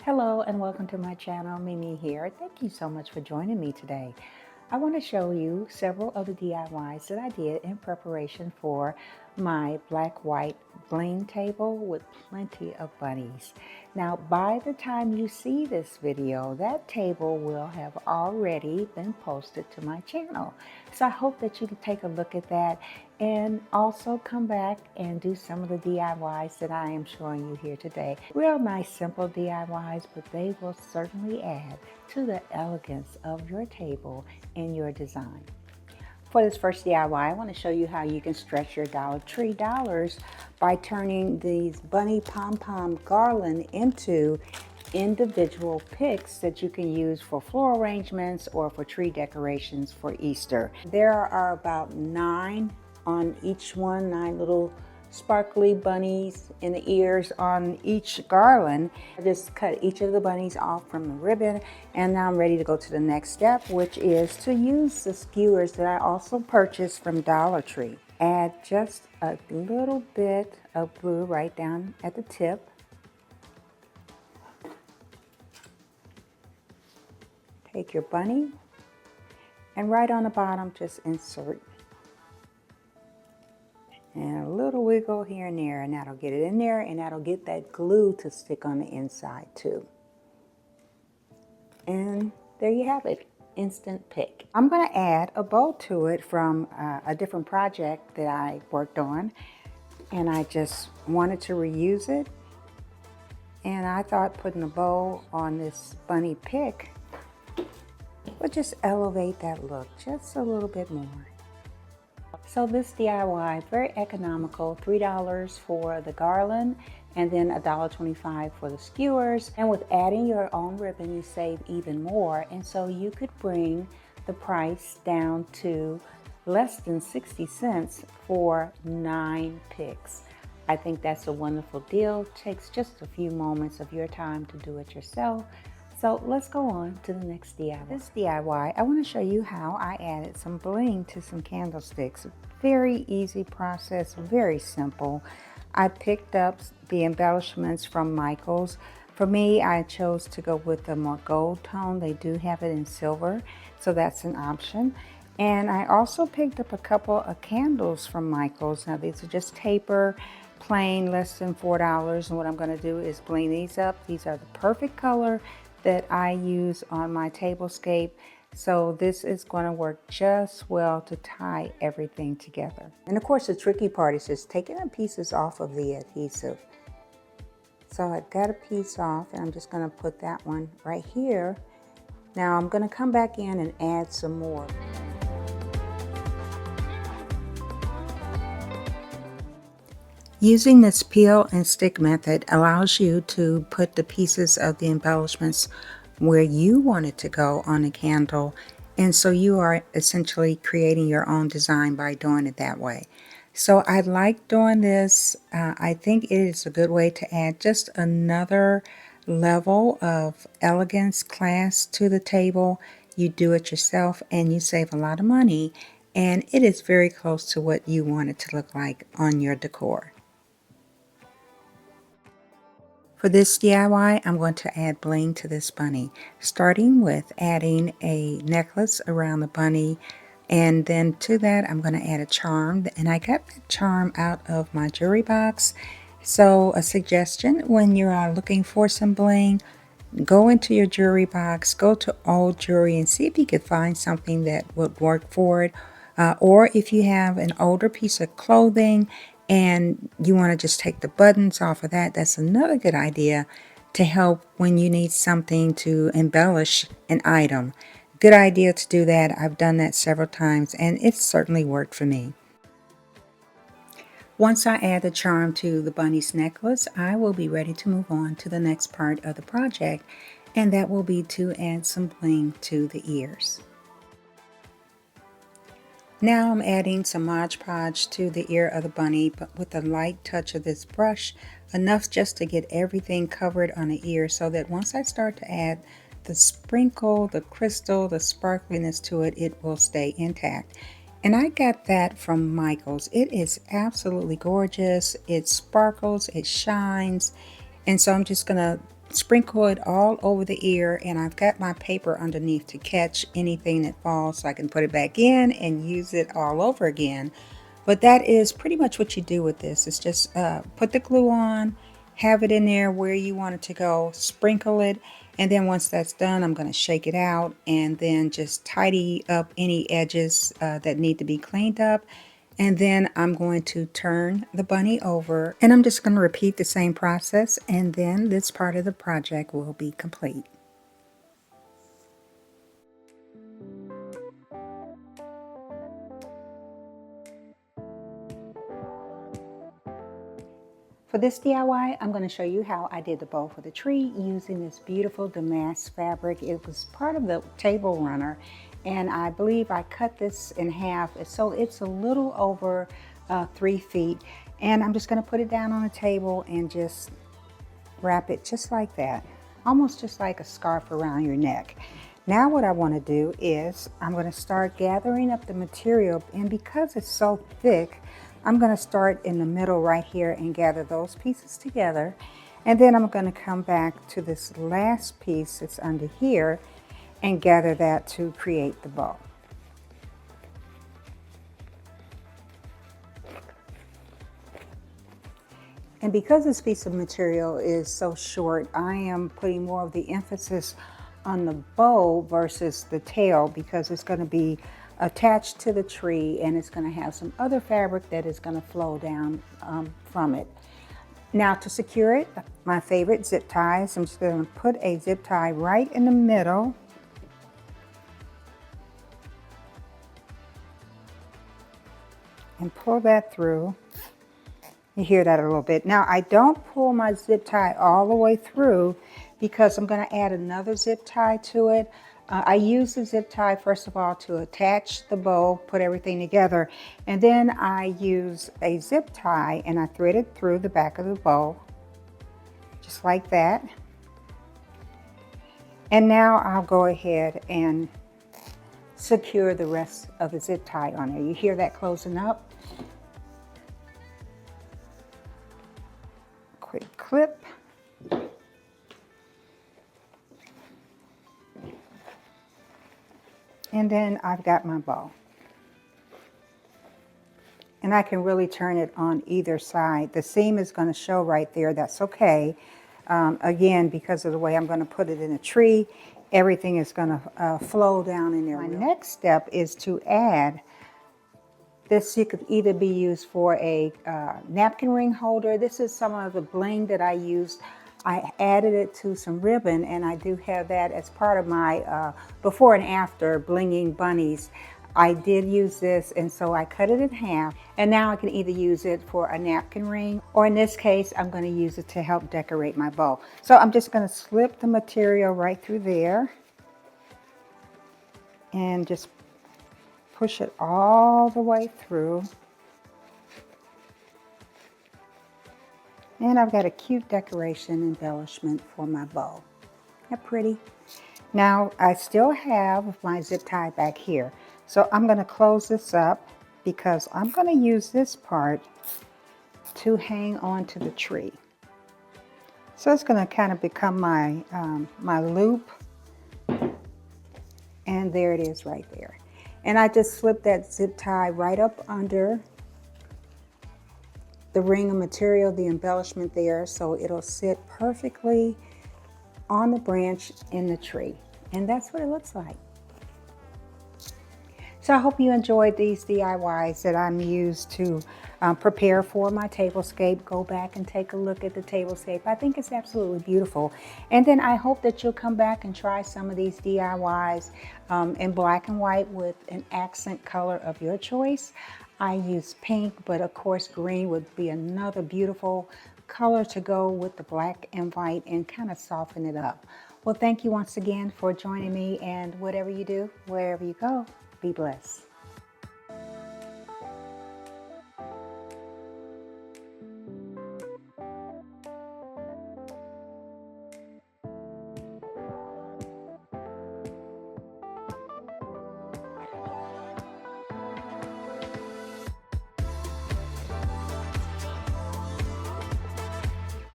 Hello and welcome to my channel. Mimi here. Thank you so much for joining me today. I want to show you several of the DIYs that I did in preparation for my black-white bling table with plenty of bunnies. Now, by the time you see this video, that table will have already been posted to my channel. So I hope that you can take a look at that and also come back and do some of the DIYs that I am showing you here today. Real nice, simple DIYs, but they will certainly add to the elegance of your table and your design. For this first DIY, I want to show you how you can stretch your Dollar Tree dollars by turning these bunny pom-pom garland into individual picks that you can use for floral arrangements or for tree decorations for Easter. There are about 9 on each one, 9 little sparkly bunnies in the ears on each garland. I just cut each of the bunnies off from the ribbon, and now I'm ready to go to the next step, which is to use the skewers that I also purchased from Dollar Tree. Add just a little bit of glue right down at the tip. Take your bunny and right on the bottom just insert, and a little wiggle here and there, and that'll get it in there, and that'll get that glue to stick on the inside too. And there you have it, instant pick. I'm going to add a bow to it from a different project that I worked on, and I just wanted to reuse it, and I thought putting a bow on this bunny pick would just elevate that look just a little bit more. So this DIY, very economical, $3 for the garland and then $1.25 for the skewers. And with adding your own ribbon, you save even more. And so you could bring the price down to less than 60 cents for 9 picks. I think that's a wonderful deal. It takes just a few moments of your time to do it yourself. So let's go on to the next DIY. This DIY, I want to show you how I added some bling to some candlesticks. Very easy process, very simple. I picked up the embellishments from Michaels. For me, I chose to go with the more gold tone. They do have it in silver, so that's an option. And I also picked up a couple of candles from Michaels. Now these are just taper, plain, less than $4. And what I'm going to do is bling these up. These are the perfect color that I use on my tablescape. So this is going to work just well to tie everything together. And of course the tricky part is just taking the pieces off of the adhesive. So I've got a piece off, and I'm just going to put that one right here. Now I'm going to come back in and add some more. Using this peel and stick method allows you to put the pieces of the embellishments where you want it to go on a candle, and so you are essentially creating your own design by doing it that way. So I like doing this. I think it is a good way to add just another level of elegance, class to the table. You do it yourself and you save a lot of money, and it is very close to what you want it to look like on your decor. For this DIY, I'm going to add bling to this bunny, starting with adding a necklace around the bunny, and then to that I'm going to add a charm, and I got that charm out of my jewelry box. So a suggestion, when you're looking for some bling, go into your jewelry box, go to old jewelry and see if you could find something that would work for it. Or if you have an older piece of clothing and you want to just take the buttons off of that, that's another good idea to help when you need something to embellish an item. Good idea to do that. I've done that several times and it's certainly worked for me. Once I add the charm to the bunny's necklace, I will be ready to move on to the next part of the project, and that will be to add some bling to the ears. Now I'm adding some Mod Podge to the ear of the bunny, but with a light touch of this brush, enough just to get everything covered on the ear, so that once I start to add the sprinkle, the crystal, the sparkliness to it, it will stay intact. And I got that from Michaels. It is absolutely gorgeous. It sparkles, it shines, and so I'm just gonna sprinkle it all over the ear, and I've got my paper underneath to catch anything that falls so I can put it back in and use it all over again. But that is pretty much what you do with this. It's just put the glue on, have it in there where you want it to go, sprinkle it, and then once that's done, I'm going to shake it out and then just tidy up any edges that need to be cleaned up. And then I'm going to turn the bunny over, and I'm just going to repeat the same process, and then this part of the project will be complete. For this DIY, I'm going to show you how I did the bow for the tree using this beautiful damask fabric. It was part of the table runner, and I believe I cut this in half, so it's a little over 3 feet. And I'm just going to put it down on the table and just wrap it just like that, almost just like a scarf around your neck. Now what I want to do is I'm going to start gathering up the material, and because it's so thick, I'm going to start in the middle right here and gather those pieces together, and then I'm going to come back to this last piece that's under here and gather that to create the bow. And because this piece of material is so short, I am putting more of the emphasis on the bow versus the tail, because it's going to be attached to the tree and it's going to have some other fabric that is going to flow down from it. Now to secure it, my favorite zip ties, I'm just going to put a zip tie right in the middle. And pull that through. You hear that a little bit. Now I don't pull my zip tie all the way through because I'm going to add another zip tie to it. I use the zip tie first of all to attach the bow, put everything together, and then I use a zip tie and I thread it through the back of the bow, just like that. And now I'll go ahead and secure the rest of the zip tie on there. You hear that closing up? Quick clip. And then I've got my bow. And I can really turn it on either side. The seam is going to show right there. That's okay. Again, because of the way I'm going to put it in a tree, everything is going to flow down in there. My next step is to add this. You could either be used for a napkin ring holder. This is some of the bling that I used. I added it to some ribbon, and I do have that as part of my before and after blinging bunnies. I did use this, and so I cut it in half, and now I can either use it for a napkin ring, or in this case, I'm going to use it to help decorate my bow. So I'm just going to slip the material right through there, and just push it all the way through. And I've got a cute decoration embellishment for my bow. Isn't that pretty? Now I still have my zip tie back here. So I'm going to close this up because I'm going to use this part to hang onto the tree. So it's going to kind of become my, my loop. And there it is right there. And I just slip that zip tie right up under the ring of material, the embellishment there, so it'll sit perfectly on the branch in the tree. And that's what it looks like. So I hope you enjoyed these DIYs that I'm used to prepare for my tablescape. Go back and take a look at the tablescape. I think it's absolutely beautiful. And then I hope that you'll come back and try some of these DIYs in black and white with an accent color of your choice. I use pink, but of course green would be another beautiful color to go with the black and white and kind of soften it up. Well, thank you once again for joining me, and whatever you do, wherever you go, be blessed.